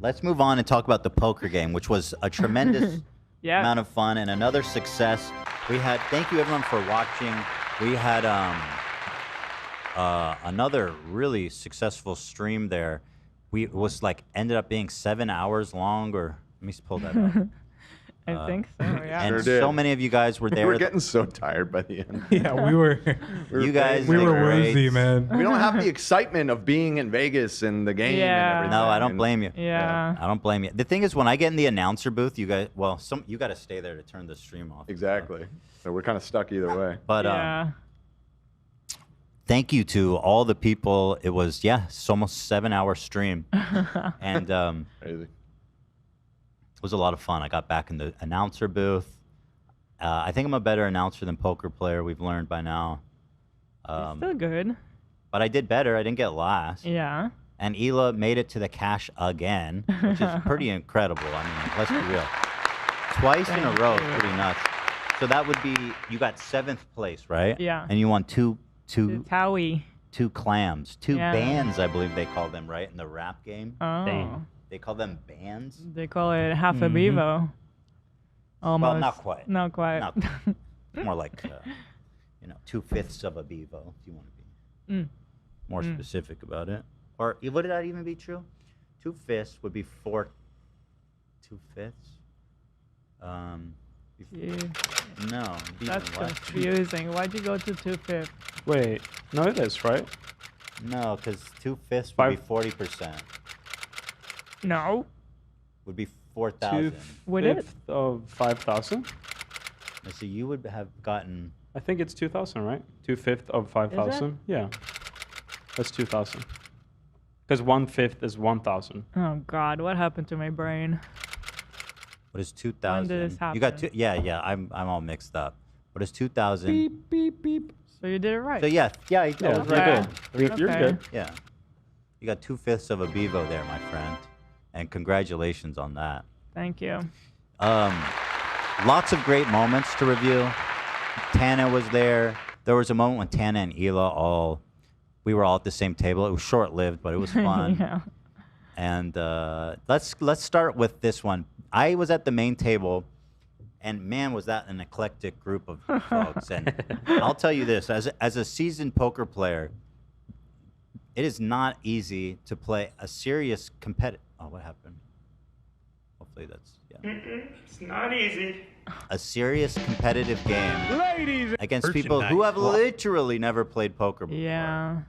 let's move on and talk about the poker game, which was a tremendous amount of fun and another success. We had, thank you everyone for watching. We had another really successful stream there. It was like ended up being 7 hours long, or let me pull that up. I think so, yeah. And so many of you guys were there. We were getting so tired by the end. Yeah, we were. You guys we did were great. woozy, man. We don't have the excitement of being in Vegas and the game and everything. No, I don't blame you. Yeah. I don't blame you. The thing is, when I get in the announcer booth, you guys, well, you got to stay there to turn the stream off. Exactly. So we're kind of stuck either way. But thank you to all the people. It was, it's almost 7-hour stream. And Crazy. it was a lot of fun. I got back in the announcer booth. I think I'm a better announcer than poker player. We've learned by now. Still good. But I did better. I didn't get last. Yeah. And Hila made it to the cash again, which is pretty incredible. I mean, let's be real. Twice in a row, pretty nuts. So that would be, you got 7th place, right? Yeah. And you won two Towie. 2 clams, 2 Yeah. bands, I believe they call them, right? In the rap game. Oh. Dang. They call them bands? They call it half a bevo. Almost. Well, not quite. Not quite. Not quite. More like, 2/5 of a bevo, if you want to be more specific about it. Or would that even be true? 2/5 would be 4 2/5. No. That's confusing. Why'd you go to 2/5? Wait, no, it is, right? No, because 2/5 would be 40%. No. Would be 4,000. Would it? 2/5 of 5,000? So you would have gotten. I think it's 2,000, right? 2/5 of 5,000. Yeah, that's 2,000. Because 1/5 is 1,000. Oh God, what happened to my brain? What is 2,000? When did this happen? You got I'm all mixed up. What is 2,000? Beep beep beep. So you did it right. So yeah, I was Yeah, right. you're good. Yeah, you got 2/5 of a bevo there, my friend, and congratulations on that. Thank you. Lots of great moments to review. Tana was there. There was a moment when Tana and Hila we were all at the same table. It was short-lived, but it was fun. Yeah. And let's start with this one. I was at the main table, and man, was that an eclectic group of folks. And I'll tell you this, as a seasoned poker player, it is not easy to play a serious competitive. Oh, what happened? Hopefully that's It's not easy. a serious competitive game Ladies, against people who have literally never played poker before. Yeah.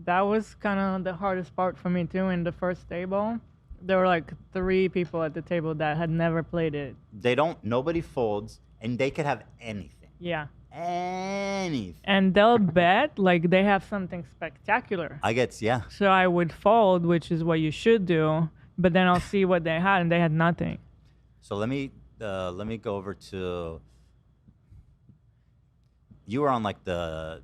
That was kind of the hardest part for me too. In the first table, there were like 3 people at the table that had never played it. Nobody folds, and they could have anything. Yeah. Anything. And they'll bet like they have something spectacular. So I would fold, which is what you should do, but then I'll see what they had, and they had nothing. So let me go over to. You were on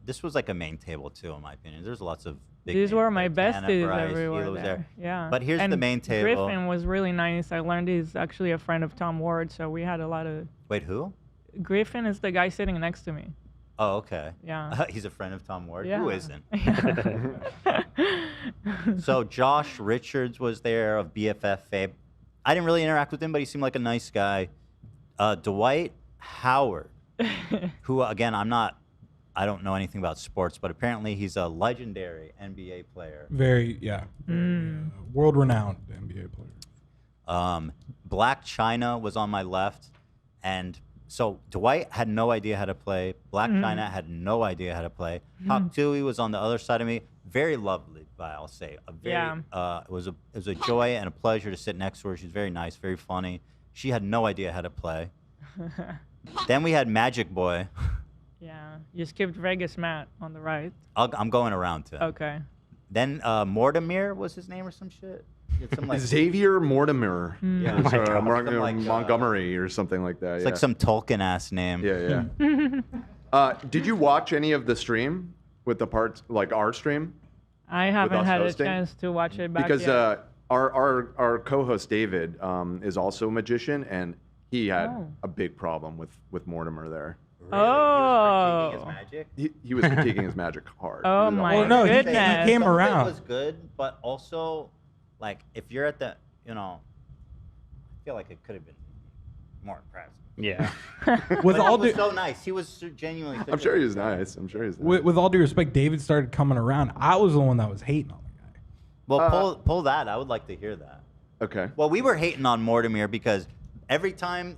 this was like a main table too, in my opinion. There's lots of big. These were my names, like Tana, besties Bryce, everywhere Hila was there. Yeah. But here's and the main table. Griffin was really nice. I learned he's actually a friend of Tom Ward, so we had a lot of. Wait, who? Griffin is the guy sitting next to me. Oh, okay. Yeah. He's a friend of Tom Ward. Yeah. Who isn't? So Josh Richards was there of BFF Fabe. I didn't really interact with him, but he seemed like a nice guy. Dwight Howard, who again I don't know anything about sports, but apparently he's a legendary NBA player. Very world-renowned NBA player. Black China was on my left, and so Dwight had no idea how to play. Black China had no idea how to play. Hawk Tui was on the other side of me. Very lovely guy, I'll say. It was a joy and a pleasure to sit next to her. She's very nice, very funny. She had no idea how to play. Then we had Magic Boy. Yeah, you skipped Vegas Matt on the right. I'm going around to. Okay. Then Mortimer was his name or some shit. Xavier Mortimer. Yeah. Montgomery or something like that. It's like some Tolkien ass name. Yeah. Did you watch any of the stream with the parts, like our stream? I haven't had hosting? a chance to watch it back because yet. our co-host David is also a magician, and he had a big problem with Mortimer there. Really? He was critiquing his magic? He was critiquing his magic hard. Oh my Well, no, he goodness. came Some of around. It was good, but also like if you're at the, I feel like it could have been more impressive. Yeah. With But all he was due, so nice. He was genuinely. I'm sure he was nice. I'm sure he's nice. with all due respect, David started coming around. I was the one that was hating on the guy. Well, pull that. I would like to hear that. Okay. Well, we were hating on Mortimer because every time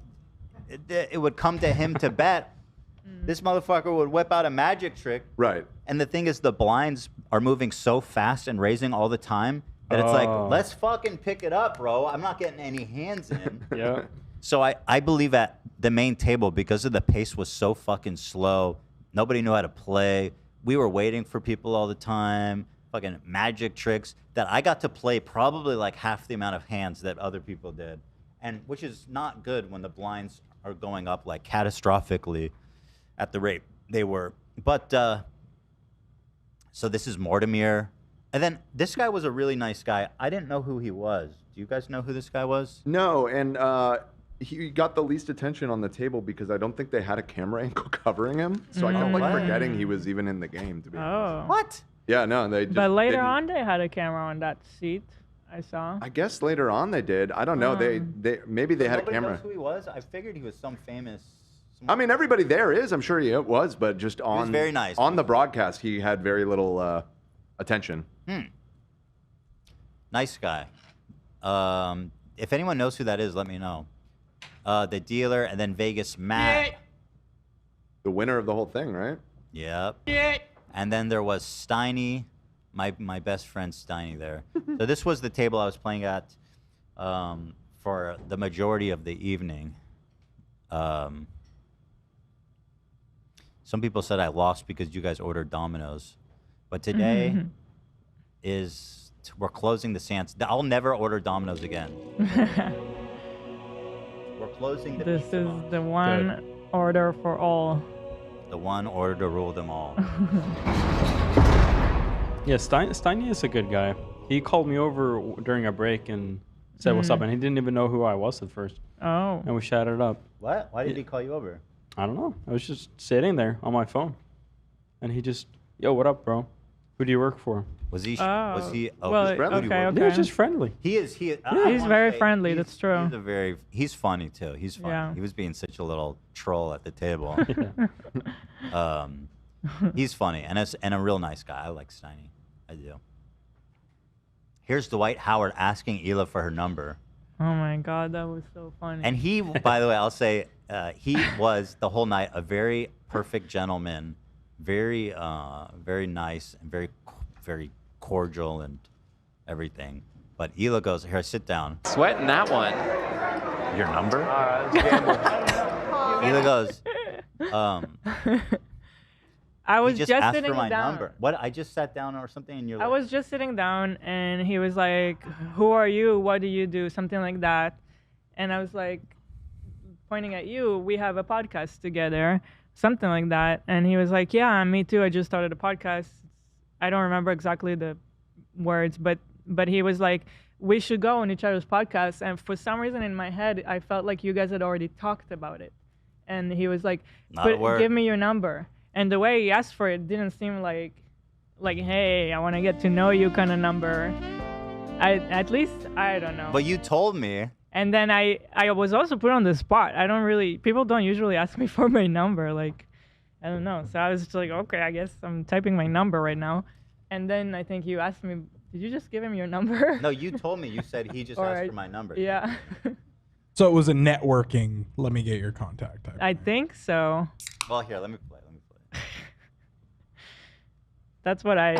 it would come to him to bet, this motherfucker would whip out a magic trick. Right. And the thing is, the blinds are moving so fast and raising all the time that it's like, let's fucking pick it up, bro. I'm not getting any hands in. Yeah. So I believe at the main table, because of the pace was so fucking slow, nobody knew how to play. We were waiting for people all the time, fucking magic tricks, that I got to play probably like half the amount of hands that other people did. And which is not good when the blinds are going up like catastrophically at the rate they were. But so this is Mortimer. And then this guy was a really nice guy. I didn't know who he was. Do you guys know who this guy was? No, and he got the least attention on the table because I don't think they had a camera angle covering him. So I kept like forgetting he was even in the game, to be honest. What? Yeah, no, they just But later didn't. on, they had a camera on that seat. I saw. I guess later on they did. I don't know. They maybe they had a Nobody camera. knows who he was? I figured he was some famous. I mean, everybody there is. I'm sure he was, but just on very nice. on the broadcast, he had very little attention. Nice guy. If anyone knows who that is, let me know. The dealer, and then Vegas Matt. The winner of the whole thing, right? Yep. And then there was Steiny, my best friend Steiny there. So this was the table I was playing at for the majority of the evening. Some people said I lost because you guys ordered Domino's. But today we're closing the Sans. I'll never order Domino's again. We're closing the This pizza is box. the one order for all. The one order to rule them all. Yeah, Steiny is a good guy. He called me over during a break and said what's up, and he didn't even know who I was at first. Oh. And we chatted up. What? Why did he call you over? I don't know. I was just sitting there on my phone, and he just, yo, what up, bro? Who do you work for? Was he? Oh. Was he? Oh, Well, he's friendly. okay, Yeah, okay. just friendly. He is. I He's wanna very say friendly, he's- that's true. He's funny too. He's funny. Yeah. He was being such a little troll at the table. He's funny and a real nice guy. I like Steiny. I do. Here's Dwight Howard asking Hila for her number. Oh my God, that was so funny. And he, by the way, I'll say, he was the whole night a very perfect gentleman, very, very nice and very cordial and everything. But Hila goes, here, sit down. Sweating that one. Your number? Hila goes, I was he just, just asked sitting for my down. number. What? I just sat down or something, and you're I like, was just sitting down, and he was like, "Who are you? What do you do?" Something like that. And I was like, pointing at you. We have a podcast together, something like that. And he was like, "Yeah, me too. I just started a podcast." I don't remember exactly the words, but he was like, "We should go on each other's podcasts." And for some reason in my head, I felt like you guys had already talked about it. And he was like, Not a word. "Give me your number." And the way he asked for it didn't seem like, hey, I want to get to know you kind of number. I don't know. But you told me. And then I was also put on the spot. People don't usually ask me for my number. Like, I don't know. So I was just like, okay, I guess I'm typing my number right now. And then I think you asked me, did you just give him your number? No, you told me. You said he just asked for my number. Yeah. So it was a networking, let me get your contact type. I think so. Well, here, let me play. That's what I.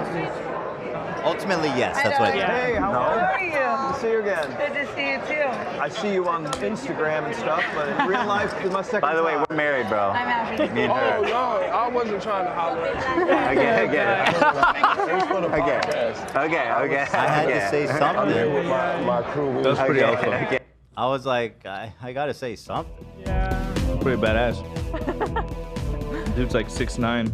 Ultimately, yes. That's what. Yeah. Hey, how are you? Good to see you again. Good to see you too. I see you on Instagram and stuff, but in real life, it's my second By the way, time. we're married, bro. I'm happy. Me and her. Oh, no, I wasn't trying to holler at you. I get it. It was for the podcast. Okay. I had to say I'm here with something. my crew. That's pretty awesome. Okay. I was like, I gotta say something. Yeah. Pretty badass. Dude's like 6'9".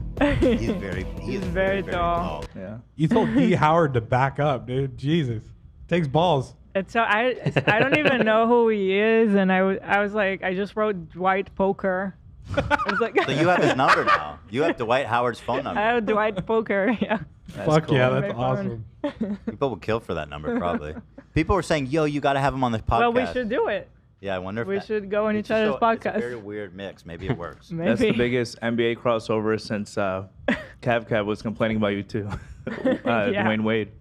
He's very tall. Yeah. You told D Howard to back up, dude. Jesus. Takes balls. And so I don't even know who he is, and I was like, I just wrote Dwight Poker. I was like, So you have his number now. You have Dwight Howard's phone number. I have Dwight Poker. Yeah. Fuck cool. yeah, On that's my phone. awesome. People would kill for that number, probably. People were saying, "Yo, you got to have him on the podcast." Well, we should do it. Yeah, I wonder if We should go on it's each other's just It's a podcast. very weird mix. Maybe it works. Maybe. That's the biggest NBA crossover since Cav was complaining about you too. Dwayne Wade.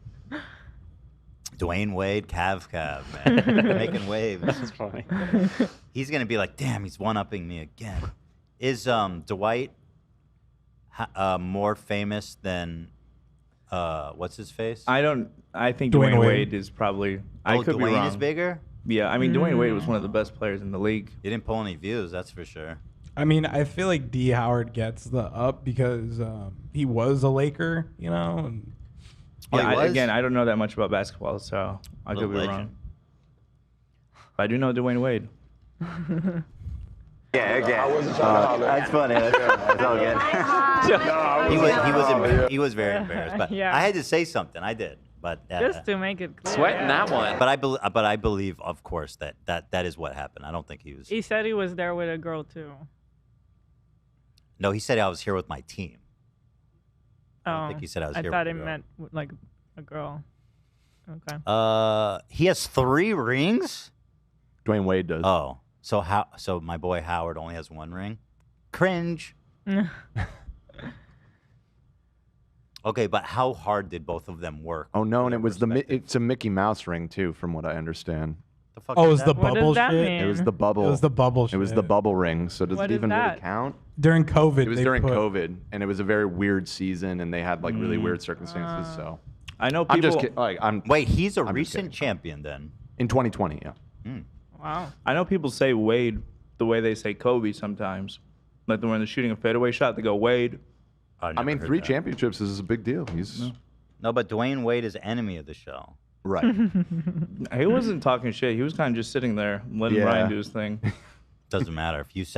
Dwayne Wade, Cav, man, making waves. That's funny. He's gonna be like, "Damn, he's one-upping me again." Is Dwight more famous than what's his face? I think Dwayne Dwayne Wade. Wade is probably. I could be Dwayne wrong. is bigger. Yeah, I mean Dwayne Wade was one of the best players in the league. He didn't pull any views, that's for sure. I mean, I feel like D. Howard gets the up because he was a Laker, you know. And Oh, he was? Again, I don't know that much about basketball, so I could be Legend. wrong. But I do know Dwayne Wade. Yeah, okay. That's funny. That's all good. He was very embarrassed, but Yeah. I had to say something. I did, but Just to make it clear. Sweating that one. But I believe, of course, that is what happened. I don't think he was. He said he was there with a girl too. No, he said I was here with my team. Oh, don't think he said I was here thought with it a girl. meant like a girl. Okay. He has 3 rings. Dwayne Wade does. Oh, so my boy Howard only has 1 ring. Cringe. Okay, but how hard did both of them work? Oh no, and it was Respective. it's a Mickey Mouse ring too, from what I understand. The fuck oh, is it was the that? What does bubble that shit. mean? It was the bubble. It was the bubble It shit. was the bubble ring. So does What it is even that? really count? During COVID. It was they during put- COVID, and it was a very weird season, and they had like really weird circumstances. So I know I'm people. just kidding. Like I'm Wait, he's a I'm just recent kidding. champion then. in 2020. Yeah. Wow. I know people say Wade the way they say Kobe sometimes. Like when they're shooting a fadeaway shot, they go Wade. I never mean, heard 3 that. championships is a big deal. He's No, but Dwayne Wade is enemy of the show. right. He wasn't talking shit. He was kind of just sitting there, letting Yeah. Ryan do his thing. Doesn't matter if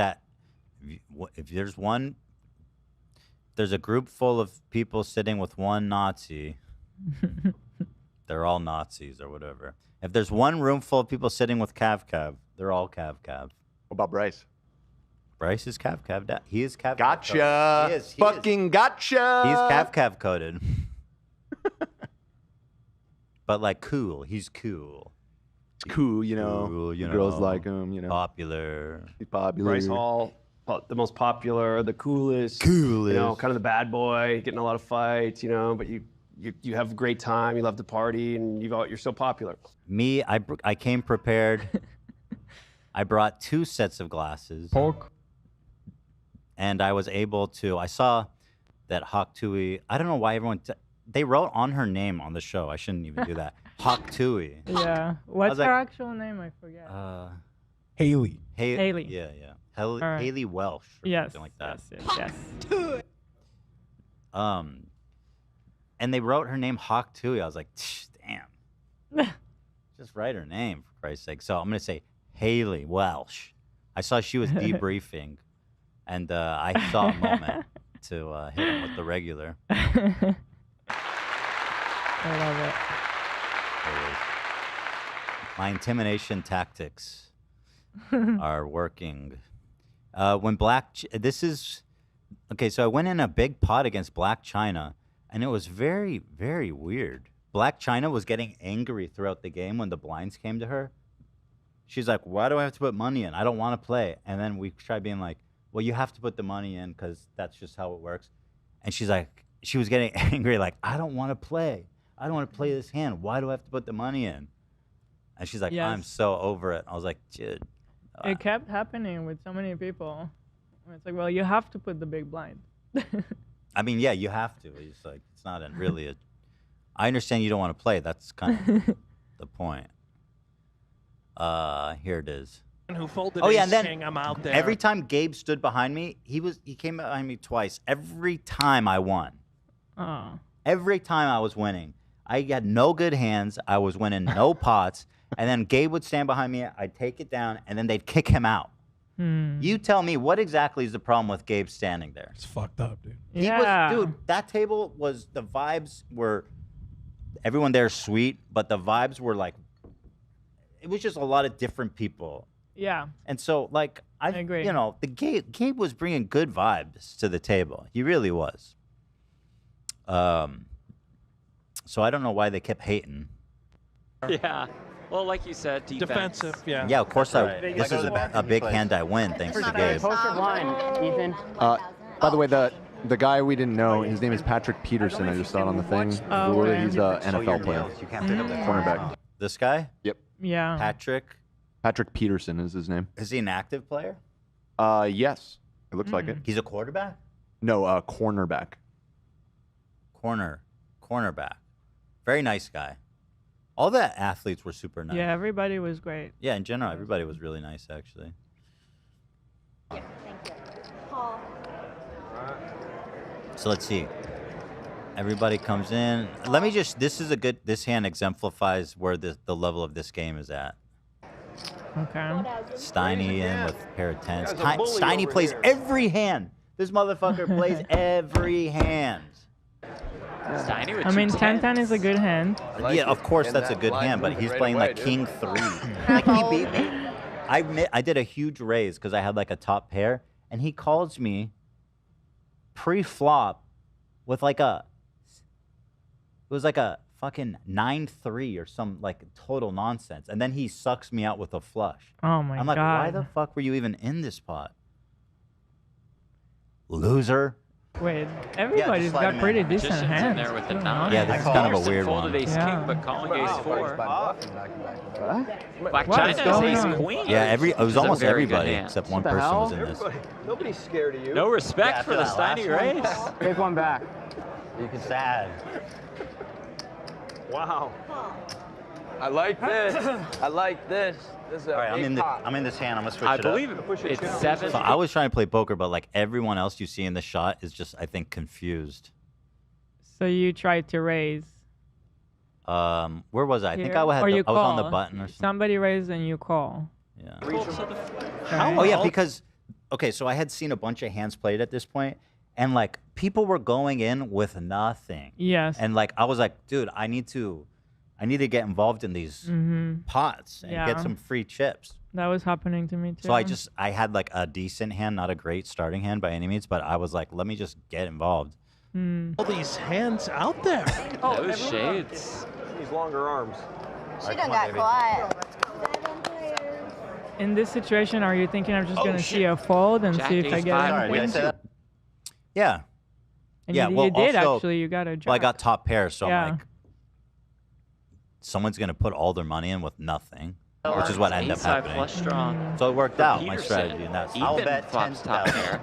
there's a group full of people sitting with one Nazi. They're all Nazis or whatever. If there's one room full of people sitting with Cav, they're all Cav. What about Bryce? Bryce is Cav. He is Cav. Gotcha. He is. Fucking gotcha. He's Cav coded. But like cool. He's cool. It's cool, you know. Cool, you Girls know. like him, you know. Popular. He's popular. Bryce Hall, the most popular, the coolest. Coolest. You know, kind of the bad boy, getting a lot of fights, you know, but you have a great time, you love to party, and you're so popular. Me, I came prepared. I brought 2 sets of glasses. Pork. And I was able to. I saw that Hawk Tui. I don't know why everyone. They wrote on her name on the show. I shouldn't even do that. Hawk Tui. Yeah. What's like- her actual name? I forget. Haley. Haley. Yeah. right. Haley Welsh. Or Yes. Something like that. Yes. And they wrote her name Hawk Tui. I was like, damn. Just write her name for Christ's sake. So I'm gonna say Haley Welsh. I saw she was debriefing, and I saw a moment to hit him with the regular. I love it. My intimidation tactics are working. When this is okay. So I went in a big pot against Black China, and it was very, very weird. Black China was getting angry throughout the game when the blinds came to her. She's like, "Why do I have to put money in? I don't want to play." And then we tried being like, "Well, you have to put the money in because that's just how it works." And she's like, she was getting angry, like, "I don't want to play. I don't want to play this hand. Why do I have to put the money in?" And she's like, "I'm Yes. so over it." I was like, "Dude." It kept happening with so many people. It's like, well, you have to put the big blind. I mean, yeah, you have to. It's like it's not really a. I understand you don't want to play. That's kind of the point. Here it is. Who folded Oh yeah, ace and then king, I'm out there. every time Gabe stood behind me, he came behind me twice. Every time I won. Oh. Every time I was winning. I had no good hands. I was winning no pots. And then Gabe would stand behind me. I'd take it down, and then they'd kick him out. You tell me, what exactly is the problem with Gabe standing there? It's fucked up, dude. Dude, that table was, the vibes were, everyone there sweet, but the vibes were like, it was just a lot of different people. Yeah. And so, like, I agree. You know, Gabe was bringing good vibes to the table. He really was. So I don't know why they kept hating. Yeah. Well, like you said, Defensive, yeah. Yeah, of course. This is a big hand I win thanks to Gabe. Post your line, Ethan. By the way, the guy we didn't know, his name is Patrick Peterson. I just saw it on the thing. He's an NFL player. You can't pick up the cornerback. This guy? Yep. Yeah. Patrick Peterson is his name. Is he an active player? Yes. It looks like it. He's a quarterback? No, cornerback. Cornerback. Very nice guy. All the athletes were super nice. Yeah, everybody was great. Yeah, in general, everybody was really nice, actually. Yeah, thank you. Paul. So let's see. Everybody comes in. Let me just, this hand exemplifies where the level of this game is at. Okay. Steiny in with a pair of tens. Steiny plays every hand. This motherfucker plays every hand. Steiny with I mean, 10-10 is a good hand. Yeah, of course that's a good hand, but he's playing like king 3. Like he beat me. I did a huge raise because I had like a top pair, and he calls me pre-flop with like it was like a fucking 9-3 or some like total nonsense, and then he sucks me out with a flush. Oh my god! I'm like, why the fuck were you even in this pot? Loser. Wait, everybody's got pretty decent hands. There with the 9. Yeah, this is kind of a weird one. Ace king, but calling ace 4. Black What is China going is ace on? queen. Yeah, it was almost very good everybody hand. except one person was in this. Nobody's scared of you. No respect for the Steiny race. Take one back. You can sad. Wow. I like this. I like this. This is a All right, big pot. I'm in this hand. I'm gonna switch I it believe up. it's 7. So I was trying to play poker, but like everyone else you see in the shot is just, I think, confused. So you tried to raise. Where was I? I think Here. I Or you was on the call. button or something. Somebody raised and you call. Yeah. Okay. Oh yeah, because so I had seen a bunch of hands played at this point, and like people were going in with nothing. Yes. And like I was like, dude, I need to get involved in these pots and get some free chips. That was happening to me too. So I had like a decent hand, not a great starting hand by any means, but I was like, let me just get involved. All these hands out there. Those shades. These longer arms. She done got quiet. In this situation, are you thinking I'm just gonna see a fold and see if I get Sorry, did I say that? Yeah. And yeah, you, well, you did also, actually. You got a jack. Well, I got top pair, so Yeah. I'm like, someone's gonna put all their money in with nothing, which is what ended up Ace-high happening. flush draw. So it worked For out, my Peterson. strategy, and that's Ethan I'll bet flops top 10,000. pair.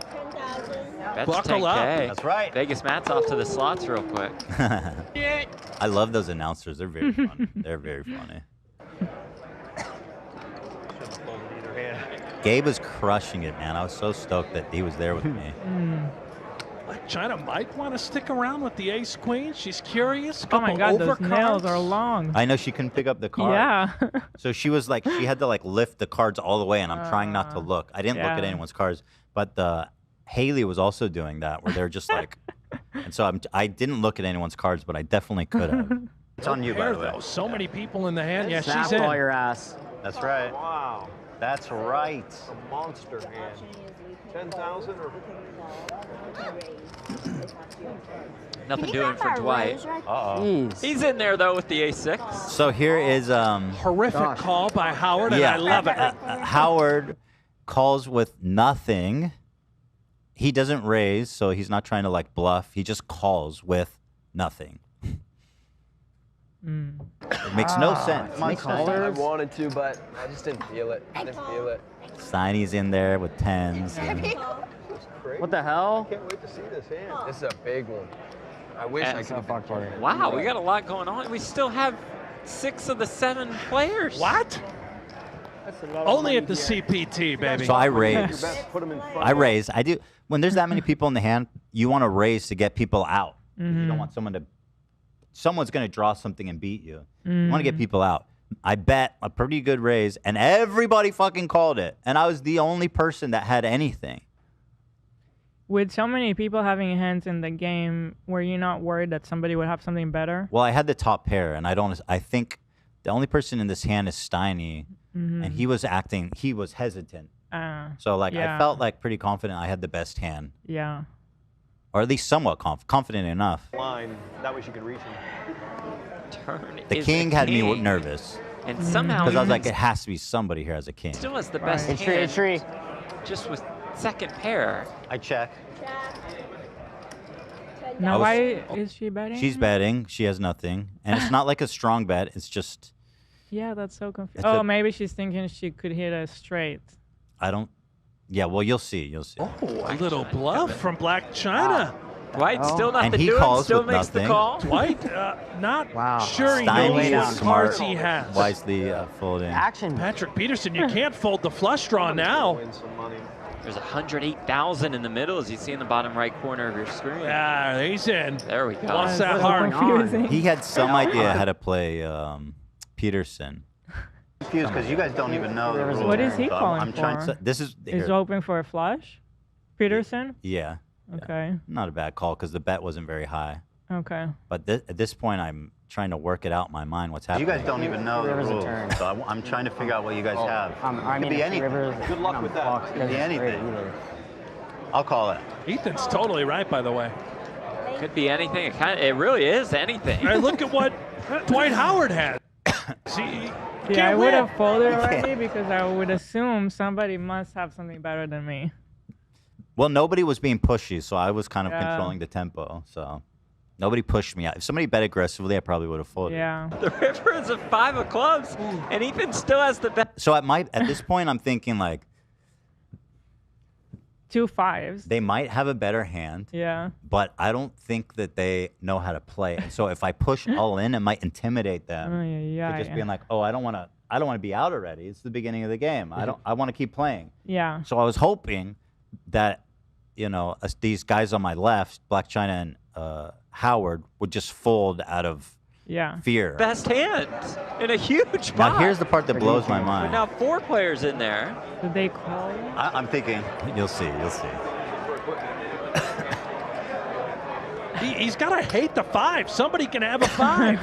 Bets Buckle 10K. up. That's right. Vegas Matt's off to the slots real quick. I love those announcers. They're very funny. They're very funny. Gabe was crushing it, man. I was so stoked that he was there with me. Like China might want to stick around with the ace queen. She's curious. Oh my god, those overcards. nails are long. I know she couldn't pick up the card. Yeah. So she was like, she had to like lift the cards all the way, and I'm trying not to look. I didn't look at yeah. anyone's cards, but Haley was also doing that, where they're just like, and so I didn't look at anyone's cards, but I definitely could have. It's on you, by Pair, the way. though. So many people in the hand. Yeah, Snap she's in. all your ass. That's right. Wow. That's right. A monster hand. 10,000 or Nothing doing for Dwight. Uh-oh. He's in there though with the ace-6. So here is Horrific call by Howard, and yeah, I love it. Howard calls with nothing. He doesn't raise, so he's not trying to like bluff. He just calls with nothing. It makes no sense. I wanted to, but I just didn't feel it. I didn't feel it. Steiny's in there with tens. And What the hell? I can't wait to see this hand. This is a big one. I wish I could have fucked it. Wow, we got a lot going on. We still have 6 of the 7 players. What? Only at the CPT, baby. so I raise. Put 'em in front. I raise. I do. When there's that many people in the hand, you want to raise to get people out. You don't want someone's going to draw something and beat you. You want to get people out. I bet a pretty good raise, and everybody fucking called it. And I was the only person that had anything. With so many people having hands in the game, were you not worried that somebody would have something better? Well, I had the top pair, and I think the only person in this hand is Steiny, and he was hesitant. So like I yeah. felt like pretty confident I had the best hand, Yeah. or at least somewhat confident enough. Line. That way she could reach him. turn The is king a had me king. nervous. And somehow Because I was he like, it has to be somebody here as a king. still has the best Right. hand. Tree. Just with second pair. I check. Now, I why is she betting? She's betting. She has nothing. And it's not like a strong bet. It's just, Yeah, that's so confusing. It's Oh, a- maybe she's thinking she could hit a straight. I don't. Yeah, well, you'll see. You'll see. Oh, a little bluff from Black China. Dwight still not And the he doing, calls still with makes the nothing. call. Dwight, not sure he Steinle knows was what smart, cards he has. wisely folding. Action. Patrick Peterson, you can't fold the flush draw now. There's 108,000 in the middle, as you see in the bottom right corner of your screen. Yeah, he's in. There we go. What's that So hard? confusing. He had some idea how to play Peterson. Confused because you guys don't even know the rules. What is he So calling I'm trying for? to. This is. Is here. open for a flush? Peterson? Yeah. Okay. Not a bad call because the bet wasn't very high. Okay. But at this point, I'm trying to work it out in my mind. What's happening? You guys don't even know the Rivers a rules, turn. so I'm trying to figure out what you guys have. I It mean, could be if anything. Rivers, Good luck with that. Fox Could be doesn't straight anything. either. I'll call it. Ethan's totally right, by the way. Could be anything. It really is anything. Hey, look at what Dwight Howard had. See, Yeah, I would have folded already because I would assume somebody must have something better than me. Well, nobody was being pushy, so I was kind of Yeah. controlling the tempo. So nobody pushed me out. If somebody bet aggressively, I probably would have folded. Yeah. The river is a 5 of clubs, and Ethan still has the bet. So at this point, I'm thinking like 2 5s. they might have a better hand, Yeah. but I don't think that they know how to play. And so if I push all in, it might intimidate them. Oh, yeah, To just yeah. being like, oh, I don't want to be out already. It's the beginning of the game. I want to keep playing. Yeah. So I was hoping that, these guys on my left, Black China and Howard, would just fold out of Yeah. fear. Best hand in a huge pot. Now here's the part that blows my But mind. now 4 players in there. Did they call? I'm thinking. You'll see. You'll see. he's got to hate the 5. Somebody can have a 5.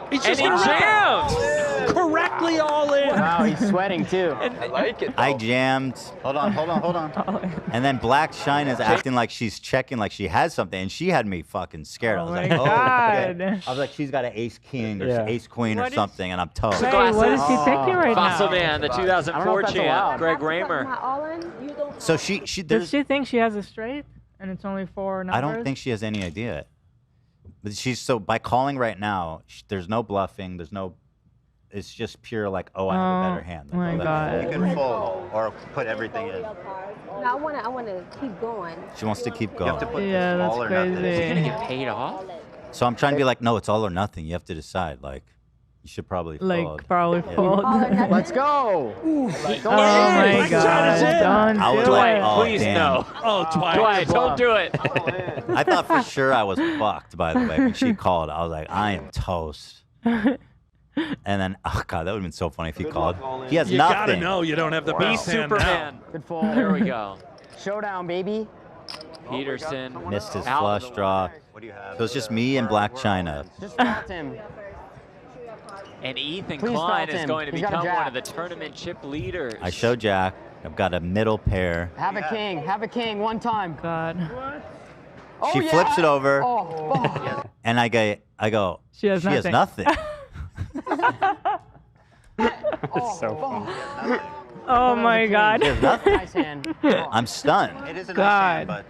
He's And just he gonna rip it jams. correctly all in. Wow, he's sweating too. I like it. I jammed. Hold on. And then Black China's acting like she's checking, like she has something, and she had me fucking scared. I was Oh like, my oh, God. okay. I was like, she's got an ace king or Yeah. ace queen or What is- something, and I'm toast. Hey, what is he thinking right Fossil now? Man, the I don't know 2004 if that's champ, allowed. Greg Raymer. My all in, you don't. So she Does there's. she think she has a straight and it's only 4 numbers? I don't think she has any idea. But she's so by calling right now. There's no bluffing. There's no. It's just pure like, oh, I have a better hand. Oh my That's all God. You can fold or put everything in. No, I wanna keep going. She wants to keep You going. have to put Yeah, this that's all or nothing. crazy. Is he going to get paid off? So I'm trying to be like, no, it's all or nothing. You have to decide. Like, you should probably fold. Like, probably fold. All or nothing. Let's go. Oh my Black China's in. God. Don't I was do like, it. oh, Please damn. no. Oh, Dwight. Dwight, don't do it. I thought for sure I was fucked, by the way. When she called, I was like, I am toast. And then, oh, God, that would have been so funny if he called. He has You nothing. gotta know you don't have the Be best hand now. Superman. Good fold. There we go. Showdown, baby. Peterson. Missed his out. flush draw. What do you have? So it's just me and Black China. Just fault him. And Ethan Please Klein fault is him. going to He's got a become one jack. of the tournament chip leaders. I show Jack. I've got a middle pair. Have a king. Have a king one time. God. Oh, She yeah. flips it over, Oh, fuck. and I go. She has nothing. nothing. Oh, fuck. Oh my God. She has nothing. Nice hand. I'm stunned. It is a nice God. hand, but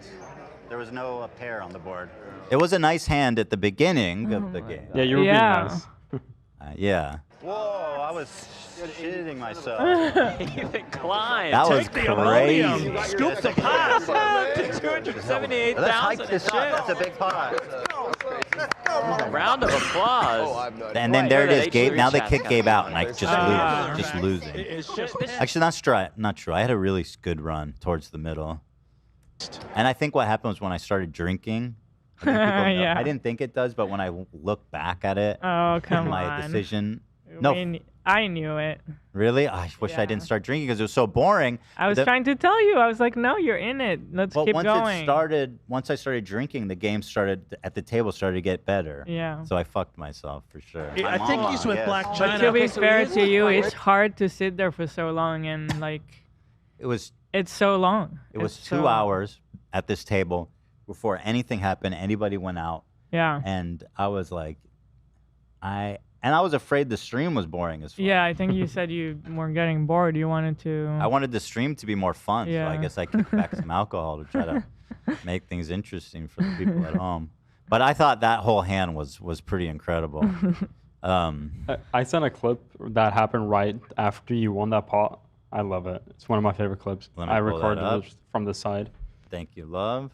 there was no pair on the board. It was a nice hand at the beginning of the game. Yeah, you were Yeah. being nice. Yeah. Whoa, I was shitting myself. Ethan Klein. That was Take the ammonium. crazy. Scoop the pot. to Let's 278,000 hike in this up. That's a chips. big pot. Round of applause. And then there it is, Right, Gabe. Now they chat's kick coming. Gabe out, and I just Ah. lose, just losing. It's just Actually, not true. I had a really good run towards the middle. And I think what happened was when I started drinking. I think people know- Yeah. I didn't think it does, but when I look back at it, Oh, come my on. decision. No, I knew it. really? I wish I Yeah. didn't start drinking because it was so boring. I was The- trying to tell you. I was like, no, you're in it. Let's But keep once going. it started, once I started drinking, the game started at the table started to get better. Yeah. So I fucked myself for sure. I think he's with yes. Black But China. to be so fair he is to with you, Black it's hard to sit there for so long and like It was it's so long. It was It's 2 so- hours at this table before anything happened. Anybody went out. Yeah. And I was like, I was afraid the stream was boring as fuck. Yeah, I think you said you were getting bored. You wanted to. I wanted the stream to be more fun, so I Yeah. guess I kicked back some alcohol to try to make things interesting for the people at home. But I thought that whole hand was pretty incredible. I sent a clip that happened right after you won that pot. I love it. It's one of my favorite clips. Let me I pull that recorded up. it from the side. Thank you, love.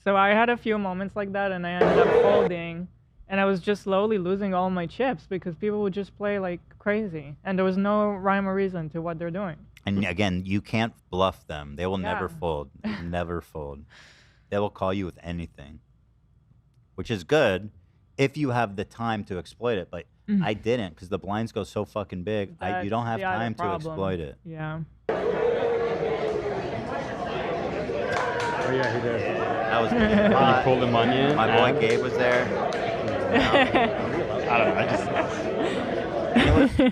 So I had a few moments like that, and I ended up folding, and I was just slowly losing all my chips because people would just play like crazy, and there was no rhyme or reason to what they're doing. And again, you can't bluff them. They will never Yeah. fold. They never fold. They will call you with anything, which is good if you have the time to exploit it. But I didn't because the blinds go so fucking big. You don't have That's the other time to problem. exploit it. Yeah. Oh yeah, he did. That was He hot. pulled the money in. My boy and- Gabe was there. I don't know.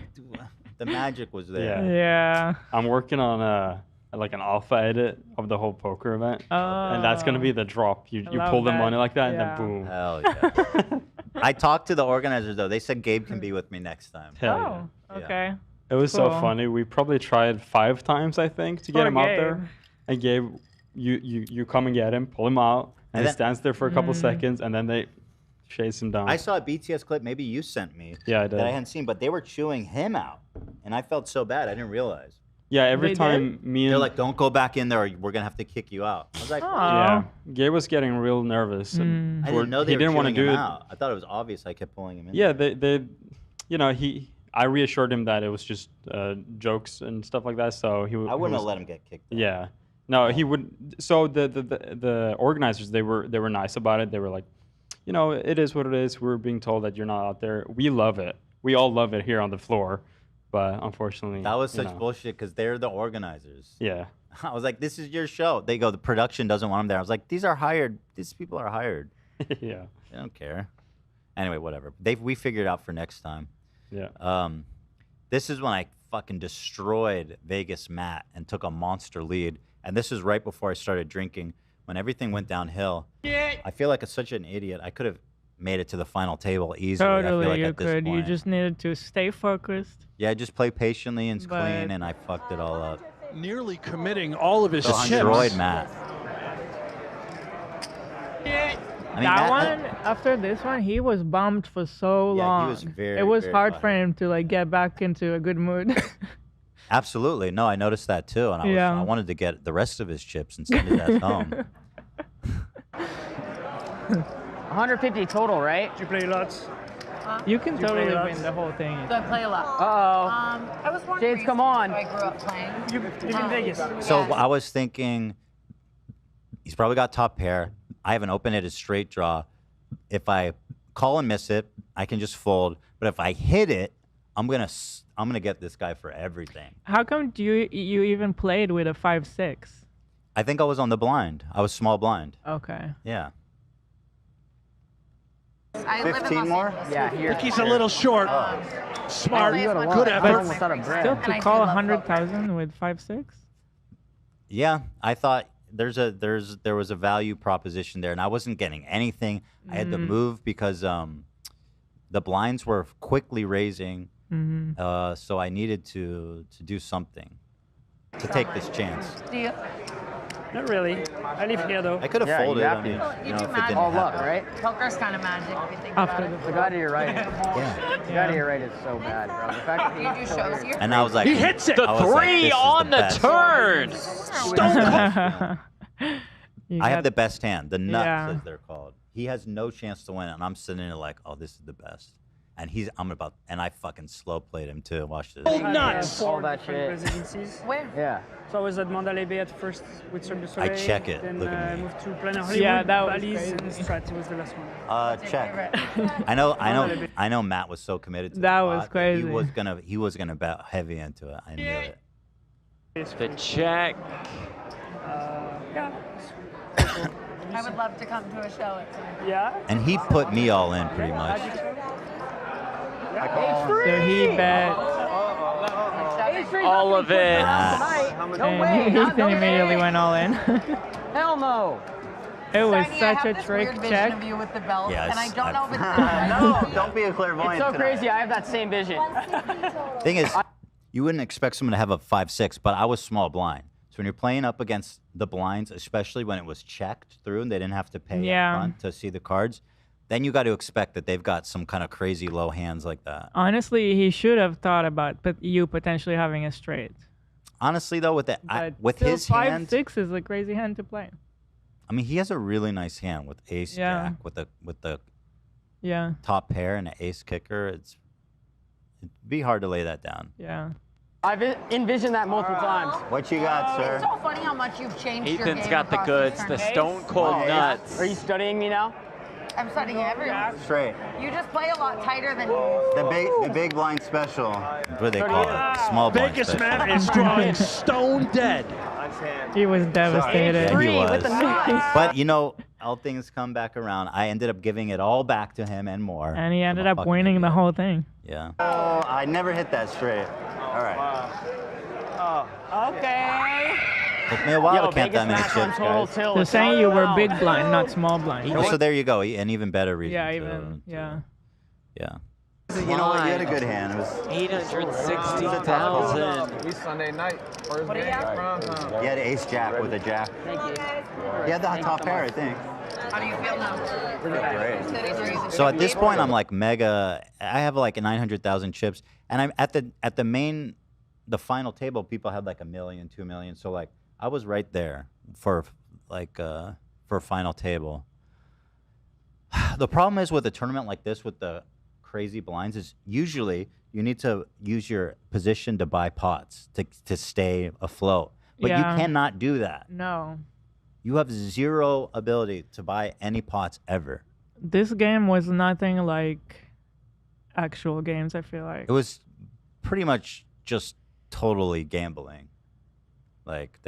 The magic was there. Yeah. I'm working on like an alpha edit of the whole poker event, and that's gonna be the drop. You love pull the that. money like that, Yeah. and then boom. Hell yeah. I talked to the organizers though. They said Gabe can be with me next time. Hell Oh, yeah. okay. It was so Cool. funny. We probably tried 5 times, I think, to get Poor him out Gabe. there. And Gabe, you come and get him, pull him out, and And he then- stands there for a couple seconds, and then they chase him down. I saw a BTS clip maybe you sent me. Yeah, I did. That I hadn't seen, but they were chewing him out, and I felt so bad. I didn't realize. Yeah, every They time me and They're like, "Don't go back in there, or we're gonna have to kick you out." I was like, yeah, Gabe was getting real nervous. And I didn't know they he were didn't want to chewing do him it. out. I thought it was obvious. I kept pulling him in. Yeah, they, I reassured him that it was just jokes and stuff like that. So he. I wouldn't have let him get kicked. Yeah, no, he would. So the organizers, they were nice about it. They were like, it is what it is. We're being told that you're not out there. We love it. We all love it here on the floor, but unfortunately, That was such bullshit because they're the organizers. Yeah. I was like, "This is your show." They go, "The production doesn't want them there." I was like, "These are hired. These people are hired. Yeah. They don't care." Anyway, whatever. We figured out for next time. Yeah. This is when I fucking destroyed Vegas Matt and took a monster lead. And this is right before I started drinking, when everything went downhill. I feel like such an idiot. I could have made it to the final table easily. I feel Totally, like you at this could. You point. just needed to stay focused. Yeah, just play patiently and But- clean, and I fucked it all up. Nearly committing all of his chips. Destroyed Matt. I mean, that Matt- one, after this one, he was bummed for so Yeah, he long. was very, it was very hard for him to like get back into a good mood. Absolutely. No, I noticed that too, and Yeah. I wanted to get the rest of his chips and send his ass home. 150 total, right? Do you play lots? You can Do you totally play lots? win the whole thing. Do I play a lot? Uh-oh. I was wondering. Shades, come on. I grew up playing. You live in Vegas. So Yeah. I was thinking, he's probably got top pair. I have an open-ended straight draw. If I call and miss it, I can just fold. But if I hit it, I'm gonna get this guy for everything. How come you even played with a 5-6? I think I was on the blind. I was small blind. Okay. Yeah. I live in 15 Los more? Angeles. Yeah, here. Think he's a little short. Smart. I play as much Good as effort. possible. Still And to I call do love 100,000 with 5-6? Yeah, I thought there was a value proposition there, and I wasn't getting anything. I had to move because the blinds were quickly raising, so I needed to do something to take this chance. Do you? Not really. I live here though. I could have Yeah, you folded. have I to. mean, Well, you if do it magic. didn't All luck, happen. right? Poker's kind of magic if you think After about it. The guy to your right. Yeah. The guy to your right is so bad, bro. The fact that Do you do he's still shows here. here? And I was like, He hits it. I was like, this is on the best. turn. You I have got- the best hand, the nuts Yeah. as they're called. He has no chance to win, and I'm sitting there like, oh, this is the best. And and I fucking slow played him too. Watch this. Nuts. All that shit. Residencies. Where? Yeah. So I was at Mandalay Bay at first with Cirque du Soleil. check it. Then Look at me. moved to Planet Hollywood, Yeah, that was Balize, and crazy. Strat. It was the last one. Check. Favorite. I know. Matt was so committed to That the was pot crazy. He was gonna bet heavy into it. I knew it. The check. Yeah. I would love to come to a show at some point. Yeah. And he put me all in pretty much. So he bet, All of it. No way. and Ethan immediately went all in. Hell no. It was Steiny, I such have a this trick weird check. vision of you with the belt, Yes, and I don't know if it's No, don't be a clairvoyant. It's so tonight. crazy. I have that same vision. Thing is, you wouldn't expect someone to have a 5-6, but I was small blind. So when you're playing up against the blinds, especially when it was checked through and they didn't have to pay Yeah. up front to see the cards, then you got to expect that they've got some kind of crazy low hands like that. Honestly, he should have thought about you potentially having a straight. Honestly, though, with the But with still, his hand, 5-6 is a crazy hand to play. I mean, he has a really nice hand with ace Yeah. jack with the Yeah. top pair and an ace kicker. It'd be hard to lay that down. Yeah. I've envisioned that multiple times. What you got, It's sir? so funny how much you've changed your Ethan's game got the across goods, these the tournaments. stone cold nuts. Are you studying me now? I'm studying everyone. Straight. You just play a lot tighter than The big blind special. What do they call it? Small blind Vegas special. man is drawing stone dead. He was devastated. Yeah, he was. with the nuts. But you know, all things come back around. I ended up giving it all back to him and more. And he ended I'm a up fucking winning the idiot. whole thing. Yeah. Oh, I never hit that straight. All right. Okay. Took me a while Yo, to count Vegas that many match on chips, total guys. tilt. They're It's saying you were all big around. blind, not small blind. Oh, so there you go. An even better reason. Yeah, to- even, yeah. Yeah. You know what? You had a good hand. It was. 860,000. We Sunday night. First What do you game. have? Prime time. You had ace jack with a jack. Thank you. You had the top pair, I think. How do you feel now? Great. So at this point, I'm like mega. I have like 900,000 chips, and I'm at the final table. People had like 1 million, 2 million. So like I was right there for a final table. The problem is with a tournament like this with the crazy blinds is usually you need to use your position to buy pots to stay afloat, but Yeah. you cannot do that. No. You have zero ability to buy any pots ever. This game was nothing like actual games, I feel like. It was pretty much just totally gambling. Like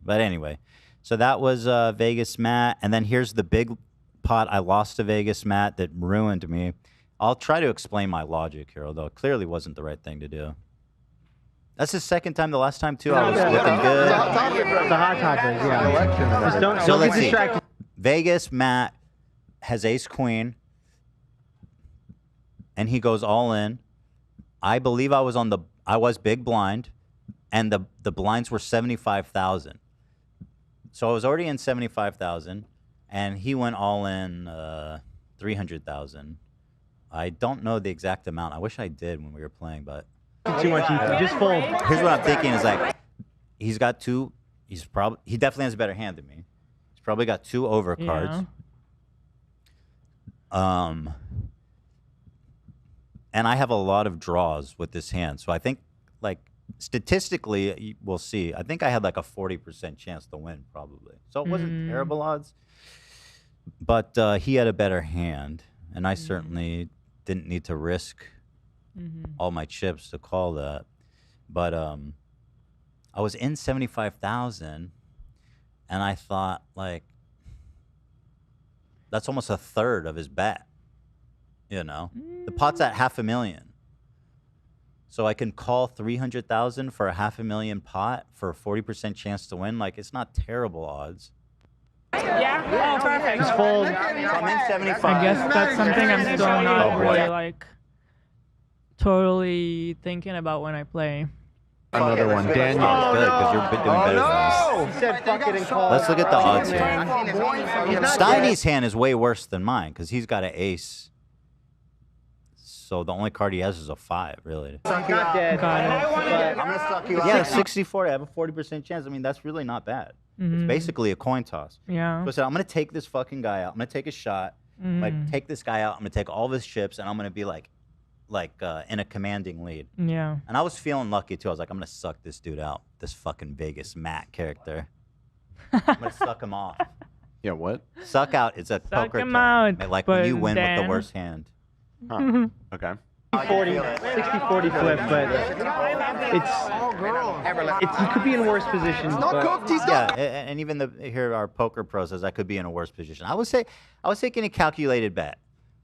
but anyway. So that was Vegas Matt, and then here's the big pot I lost to Vegas Matt that ruined me. I'll try to explain my logic here, although it clearly wasn't the right thing to do. That's the second time. The last time too, I was looking good. The hot topic, yeah. Just don't, So don't let's get see. distracted. Vegas Matt has ace queen, and he goes all in. I believe I was big blind, and the blinds were 75,000. So I was already in 75,000, and he went all in 300,000. I don't know the exact amount. I wish I did when we were playing, but Too much. Just fold. here's what I'm thinking is like he's got two. He definitely has a better hand than me. He's probably got 2 overcards. And I have a lot of draws with this hand. So I think, like, statistically, we'll see. I think I had like a 40% chance to win, probably. So it wasn't terrible odds. But he had a better hand. And I certainly didn't need to risk all my chips to call that. But I was in 75,000. And I thought, like, that's almost a third of his bet. You know, the pot's at 500,000. So I can call 300,000 for a 500,000 pot for a 40% chance to win. Like, it's not terrible odds. Yeah. Oh, perfect. Just fold. I'm in 75. I guess that's something I'm still not Oh, really boy. like totally thinking about when I play. Another one, Daniel. Good, because you're doing better than me. He said fuck it and call. Let's look at the odds here. He's not Steiny's hand is way worse than mine because he's got an ace. So the only card he has is a 5, really. Not dead. Got it. I'm gonna suck you out. Yeah, 64. I have a 40% chance. I mean, that's really not bad. It's basically a coin toss. Yeah. So I said, I'm going to take this fucking guy out. I'm going to take a shot. I'm going to take this guy out. I'm going to take all of his chips, and I'm going to be like in a commanding lead. Yeah. And I was feeling lucky, too. I was like, I'm going to suck this dude out, this fucking Vegas Matt character. I'm going to suck him off. Yeah, what? Suck out is a poker him term. out, Like when you but win with Dan- the worst hand. Huh. Okay. 60-40 flip, but it's you could be in worse positions. But Yeah, and even here our poker pro says I could be in a worse position. I was taking a calculated bet.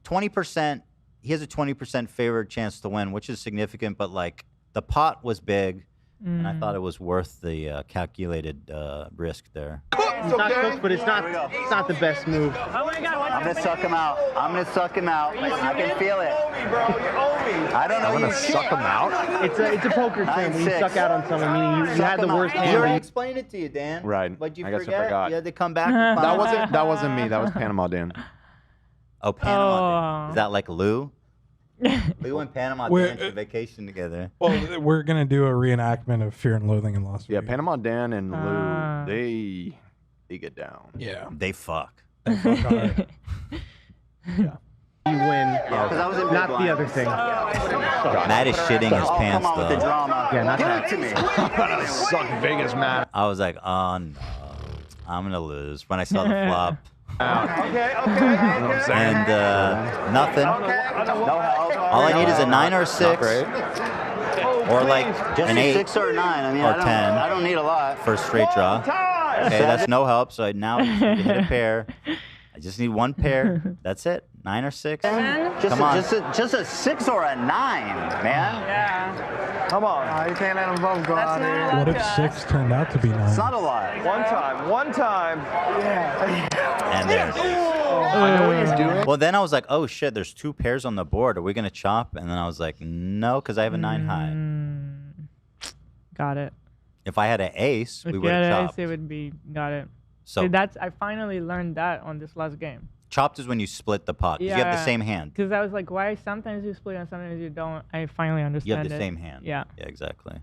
20%, he has a 20% favored chance to win, which is significant, but like the pot was big. and I thought it was worth the calculated risk there. It's not cooked, but it's not the best move. Oh my God, I'm gonna suck him out. I'm gonna suck him out. I can feel it. I don't know. I'm gonna suck him out. It's a poker term when you 9-6. suck out on someone, meaning you had the worst You hand. already but explained it to you, Dan. Right. But you I guess I forget. forgot. You had to come back. That wasn't me. That was Panama Dan. Oh, Panama. Oh. Is that like Lou? We went Panama We're- Dan to vacation together. Well, we're gonna do a reenactment of Fear and Loathing in Las Yeah, Vegas. Panama Dan and Ah. Lou, they get down. Yeah. They fuck. You win. Yeah, 'cause I was in big Not blind. the other thing. Matt is shitting his Oh, pants come on with the though. drama. Yeah, not Give that. it to me. I'm gonna suck Vegas, Matt. I was like, oh no, I'm gonna lose when I saw the flop. And nothing. No help. All I need is a 9 or a 6, or like Just an a 8 6 or a 9. I mean, or I don't, 10 I don't need a lot. for a straight draw. Okay, that's no help. So now I just need to hit a pair. I just need one pair. That's it. 9 or 6. Come on. Just a 6 or a 9, man. Yeah. Come on. You can't let them both go out there. What if 6 turned out to be 9? It's not a lot. One time. And there. I know what you're doing. Well, then I was like, oh shit, there's 2 pairs on the board. Are we gonna chop? And then I was like, no, because I have a 9 high. Got it. If I had an ace, we If would you had have an chopped. ace, it would be got it. So See, I finally learned that on this last game. chopped is when you split the pot. 'Cause you have the same hand. Because I was like, why sometimes you split and sometimes you don't. I finally understand You have the it. same hand. Yeah. Yeah, exactly.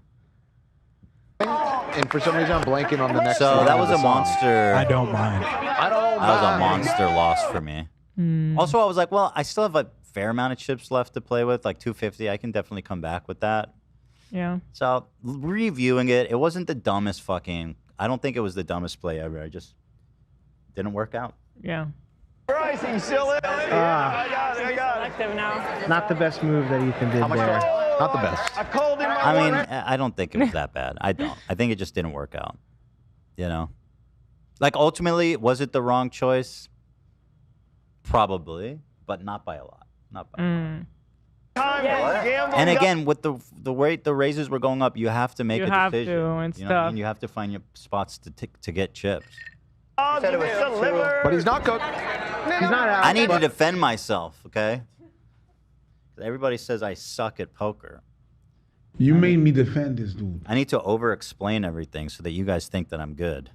And for some reason, I'm blanking on the next. So line that of was the a song. monster. I don't mind. I don't. That was a mind. monster loss for me. Also, I was like, well, I still have a fair amount of chips left to play with, like 250. I can definitely come back with that. Yeah. So reviewing it, it wasn't the dumbest fucking. I don't think it was the dumbest play ever. I just didn't work out. Yeah. Pricing silly. I got it. Now. Not the best move that Ethan did there. Not the best. I called him. I mean, I don't think it was that bad. I don't. I think it just didn't work out. You know, like ultimately, was it the wrong choice? Probably, but not by a lot. Not by. A lot. And again, with the rate the raises were going up, you have to make You a have decision. to and you know what I mean? stuff. You have to find your spots to get chips. But he's not cooked. He's not out. I need to but defend myself, okay? Everybody says I suck at poker. You made me defend this dude. I need to over-explain everything so that you guys think that I'm good.